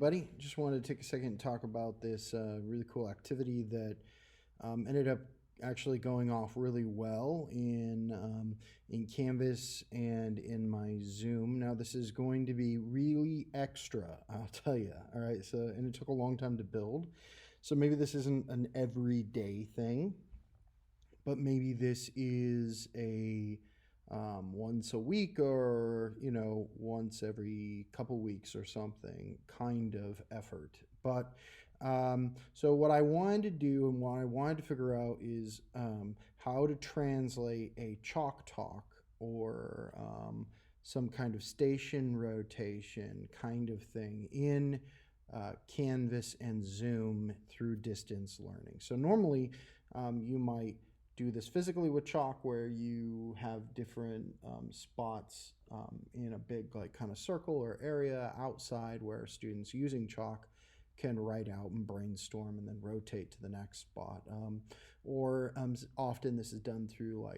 everybody. Just wanted to take a second and talk about this really cool activity that ended up actually going off really well in Canvas and in my Zoom. Now this is going to be really extra, I'll tell you. All right, and it took a long time to build, so maybe this isn't an everyday thing, but maybe this is a once a week or once every couple weeks or something kind of effort. But so what I wanted to do and what I wanted to figure out is how to translate a chalk talk or some kind of station rotation kind of thing in Canvas and Zoom through distance learning. So normally you might do this physically with chalk, where you have different spots in a big kind of circle or area outside where students using chalk can write out and brainstorm and then rotate to the next spot. Or often this is done through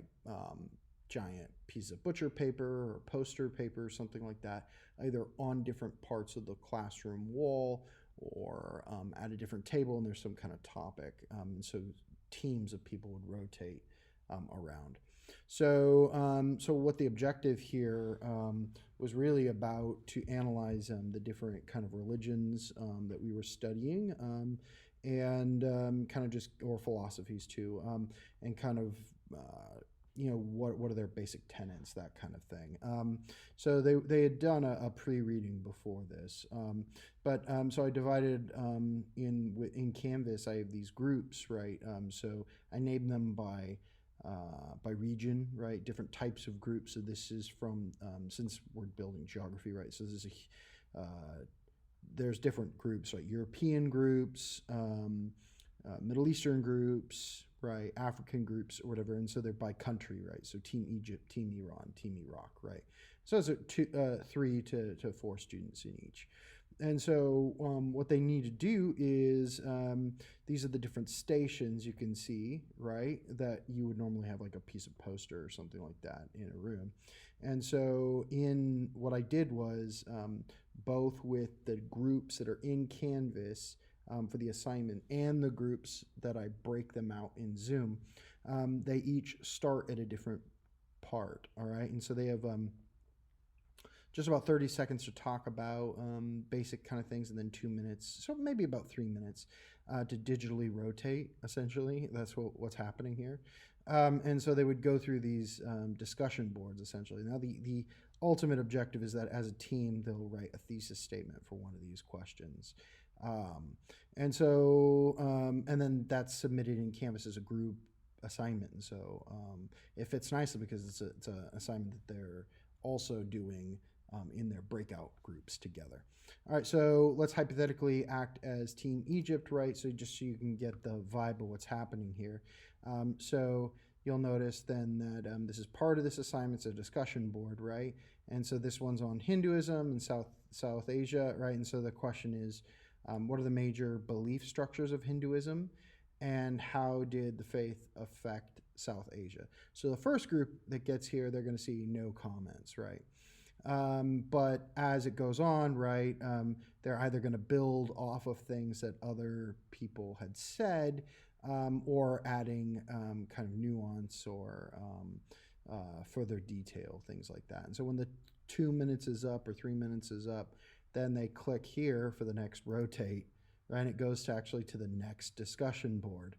giant piece of butcher paper or poster paper, something like that, either on different parts of the classroom wall or at a different table, and there's some kind of topic. And so teams of people would rotate around. So what the objective here was really about to analyze the different kind of religions that we were studying, and kind of just, or philosophies too, and kind of what are their basic tenets, that kind of thing. So they had done a pre-reading before this, so I divided in Canvas. I have these groups, right? So I named them by region, right? Different types of groups. So this is from since we're building geography, right? So this is there's different groups, like European groups, Middle Eastern groups, right, African groups or whatever, and so they're by country, right? So Team Egypt, Team Iran, Team Iraq, right? So it's 3 to 4 students in each. And so what they need to do is these are the different stations you can see, right, that you would normally have like a piece of poster or something like that in a room. And so in what I did was both with the groups that are in Canvas for the assignment and the groups that I break them out in Zoom, they each start at a different part, all right? And so they have just about 30 seconds to talk about basic kind of things, and then 2 minutes, so maybe about 3 minutes to digitally rotate, essentially. That's what's happening here. And so they would go through these discussion boards, essentially. Now, the ultimate objective is that as a team, they'll write a thesis statement for one of these questions. And then that's submitted in Canvas as a group assignment. And so it fits nicely because it's an assignment that they're also doing in their breakout groups together. All right, so let's hypothetically act as Team Egypt, right? So just so you can get the vibe of what's happening here. So you'll notice then that this is part of this assignment. It's a discussion board, right? And so this one's on Hinduism and South Asia, right? And so the question is, what are the major belief structures of Hinduism, and how did the faith affect South Asia? So the first group that gets here, they're going to see no comments, right? But as it goes on, right, they're either going to build off of things that other people had said, or adding kind of nuance or further detail, things like that. And so when the 2 minutes is up or 3 minutes is up, then they click here for the next rotate, right? And it goes to the next discussion board.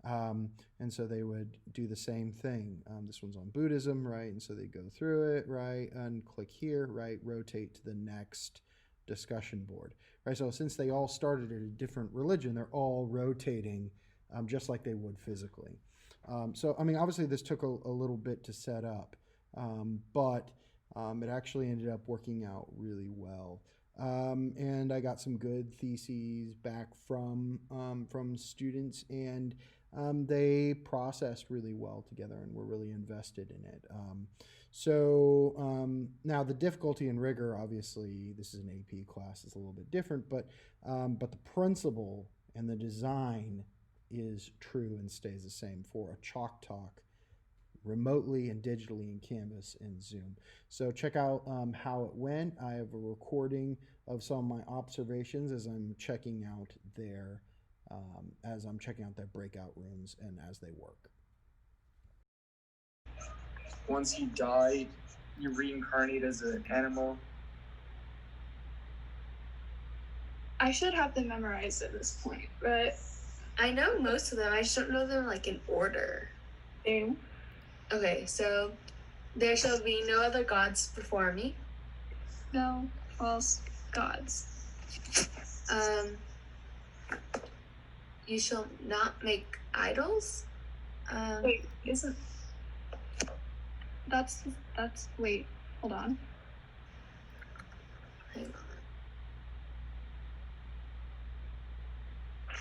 And so they would do the same thing. This one's on Buddhism, right? And so they go through it, right? And click here, right? Rotate to the next discussion board, right? So since they all started at a different religion, they're all rotating just like they would physically. So, I mean, obviously this took a little bit to set up, but it actually ended up working out really well. And I got some good theses back from students, and they processed really well together and were really invested in it. Now the difficulty and rigor, obviously, this is an AP class, is a little bit different, but the principle and the design is true and stays the same for a chalk talk remotely and digitally in Canvas and Zoom. So check out how it went. I have a recording of some of my observations as I'm checking out their breakout rooms and as they work. Once you die, you reincarnate as an animal. I should have them memorized at this point, but I know most of them. I just don't know them like in order. Same. Okay, so there shall be no other gods before me. No false gods. You shall not make idols. Wait, isn't that's wait, hold on. Hang on.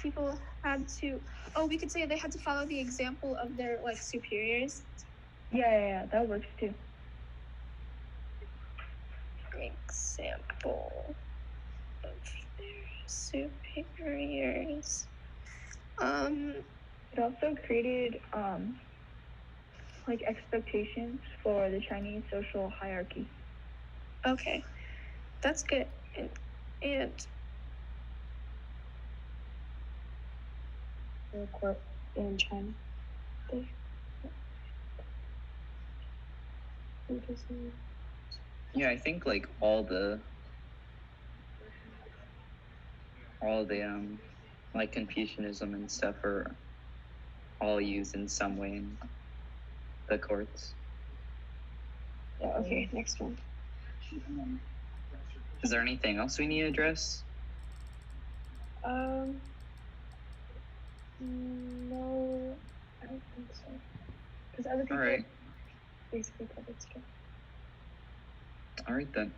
People had to, we could say they had to follow the example of their like superiors. Yeah, that works too. Example of their superiors. It also created like expectations for the Chinese social hierarchy. Okay, that's good. And the court in China. Yeah, I think like all the like Confucianism and stuff are all used in some way in the courts. Yeah, okay, next one. Is there anything else we need to address? No, I don't think so. Because other people basically covered stuff. All right then.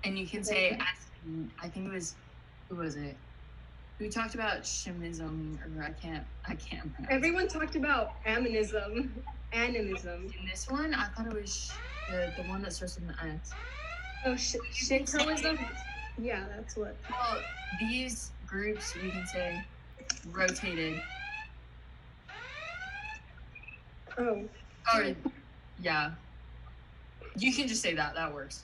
And you can say, I think it was, who was it? Who talked about shamanism, or I can't pronounce. Everyone talked about animism. In this one, I thought it was the one that starts with an S. Oh, Shintoism? Yeah, that's what. Well, these groups, we can say, rotated. Oh. Or, yeah. You can just say that. That works.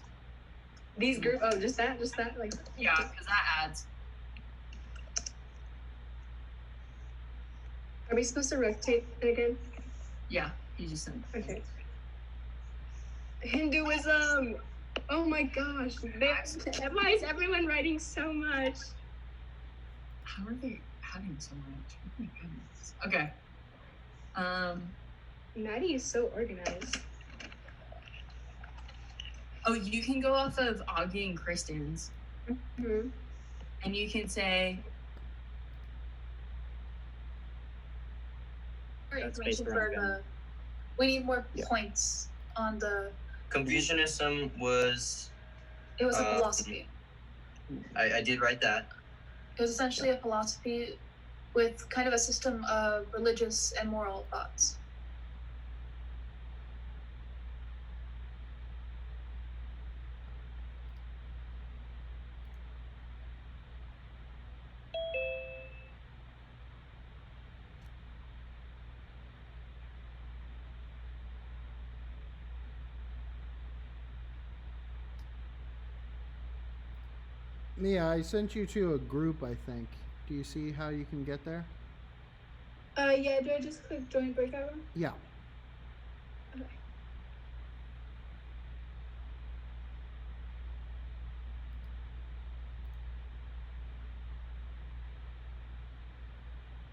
These groups, just that? Like. Yeah, because that adds. Are we supposed to rotate it again? Yeah, you just said. Okay. Hinduism! Oh my gosh. Why is everyone writing so much? How are they having so much? Oh my goodness. Okay. Maddie is so organized. Oh, you can go off of Augie and Kristen's. Mm-hmm. And you can say. We need more points on the. Confucianism was. It was a philosophy. I did write that. It was essentially a philosophy with kind of a system of religious and moral thoughts. Mia, I sent you to a group, I think. Do you see how you can get there? Yeah, do I just click join breakout room? Yeah. Okay.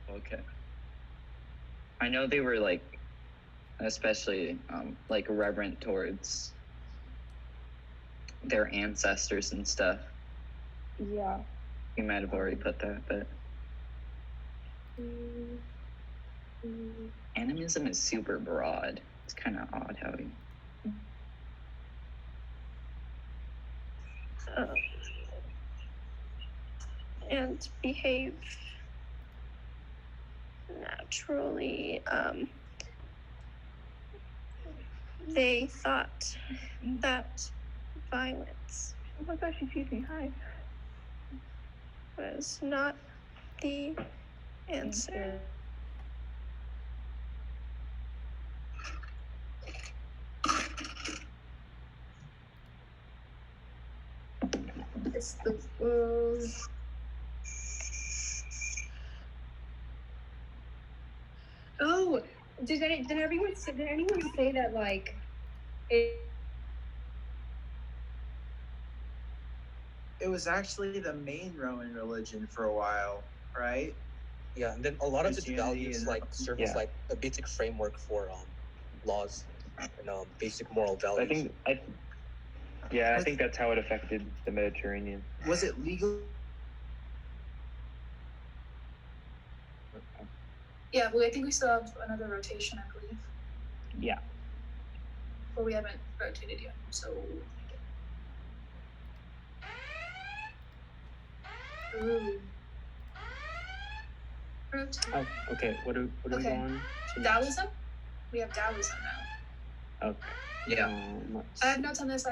Okay. I know they were like, especially like reverent towards their ancestors and stuff. Yeah. You might have already put that, but animism is super broad. It's kind of odd how he. And behave naturally. they thought that violence Oh my gosh, she sees me. Hi. was not the answer. It's the Oh, did anyone say that like It was actually the main Roman religion for a while, right? Yeah, and then a lot of its Christianity values and- like serve as Yeah. like a basic framework for laws and basic moral values. I think that's how it affected the Mediterranean. Was it legal? Yeah, but I think we still have another rotation, I believe. Yeah. But we haven't rotated yet, so. Ooh. Rotate. Oh, okay. What are we Okay. going to? Taoism? We have Taoism now. Okay. Yeah. I have notes on this.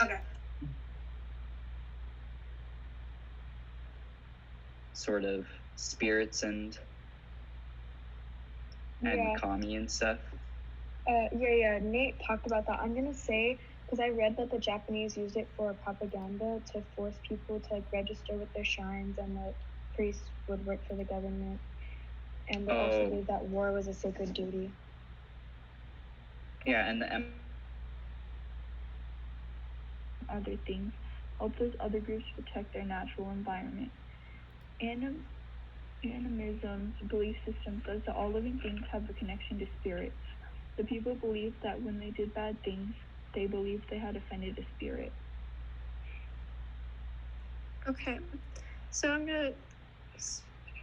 Okay. Sort of spirits and Yeah. kami and stuff. Yeah. Nate talked about that. I'm gonna say, because I read that the Japanese used it for propaganda to force people to like register with their shrines, and that priests would work for the government, and they also believed that war was a sacred duty. Yeah, and Other things help those other groups protect their natural environment. Animism's belief system says that all living things have a connection to spirits. The people believed that when they did bad things, they believed they had offended a spirit. Okay, so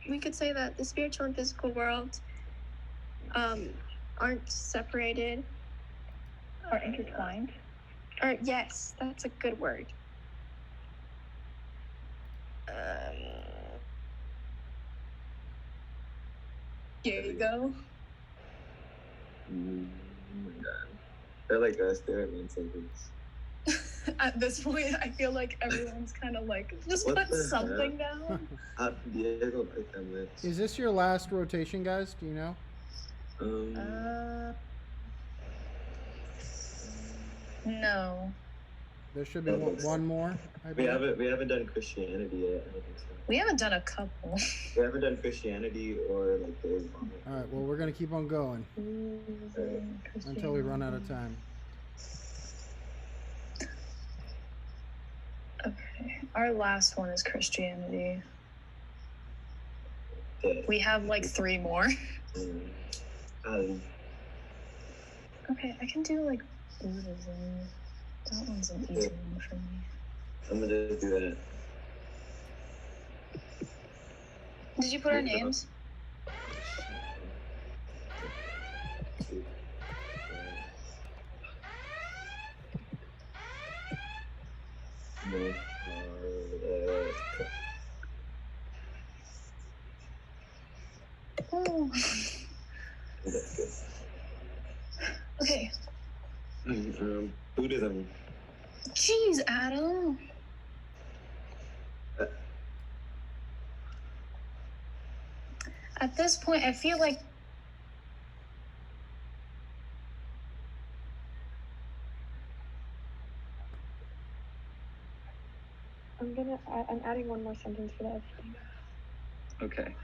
we could say that the spiritual and physical world aren't separated. Are intertwined. Or yes, that's a good word. Here you go. Oh my god. They're like us, they're in one sentence. At this point, I feel like everyone's kind of like, just What put the something heck? down. Diego Martinez. Is this your last rotation, guys? Do you know? No. There should be one more. I We believe. haven't done Christianity yet. I don't think so. We haven't done a couple. We haven't done Christianity or like the Islamic. All right. Well, we're gonna keep on going until we run out of time. Okay. Our last one is Christianity. Okay. We have like 3 more. Ali. Okay, I can do like Buddhism. That one's an easy one for me. I'm gonna do that. Did you put our names? No. Oh. That's good. Okay. Buddhism. Jeez, Adam. At this point, I feel like I'm adding one more sentence for that. Okay.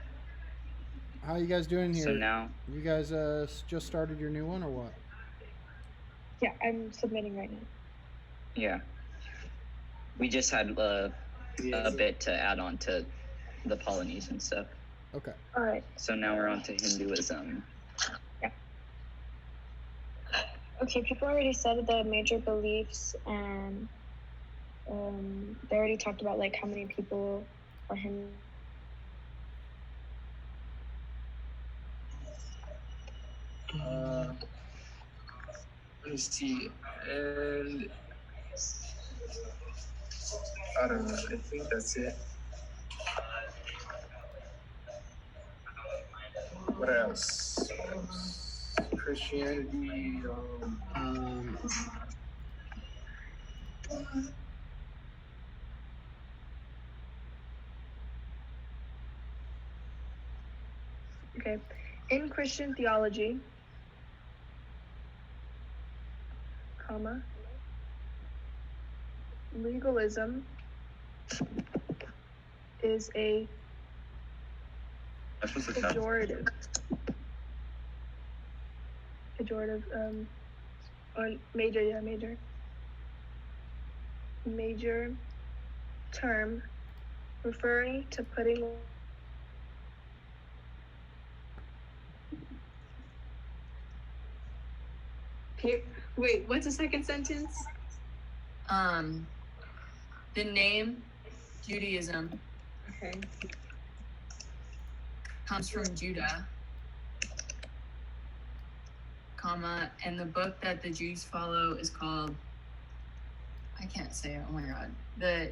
How you guys doing here? So now, You guys just started your new one or what? Yeah, I'm submitting right now. yeah, we just had a bit to add on to the Polynesian stuff. Okay. All right. So now we're on to Hinduism. Okay, people already said the major beliefs, and they already talked about like how many people are Hindu. Let me see. And I don't know. I think that's it. What else? Christianity. Okay. In Christian theology, comma, legalism is a That's what's the top. pejorative, on major term referring to putting Wait, what's the second sentence? The name Judaism Okay. comes from Judah, comma, and the book that the Jews follow is called, I can't say it, oh my god, the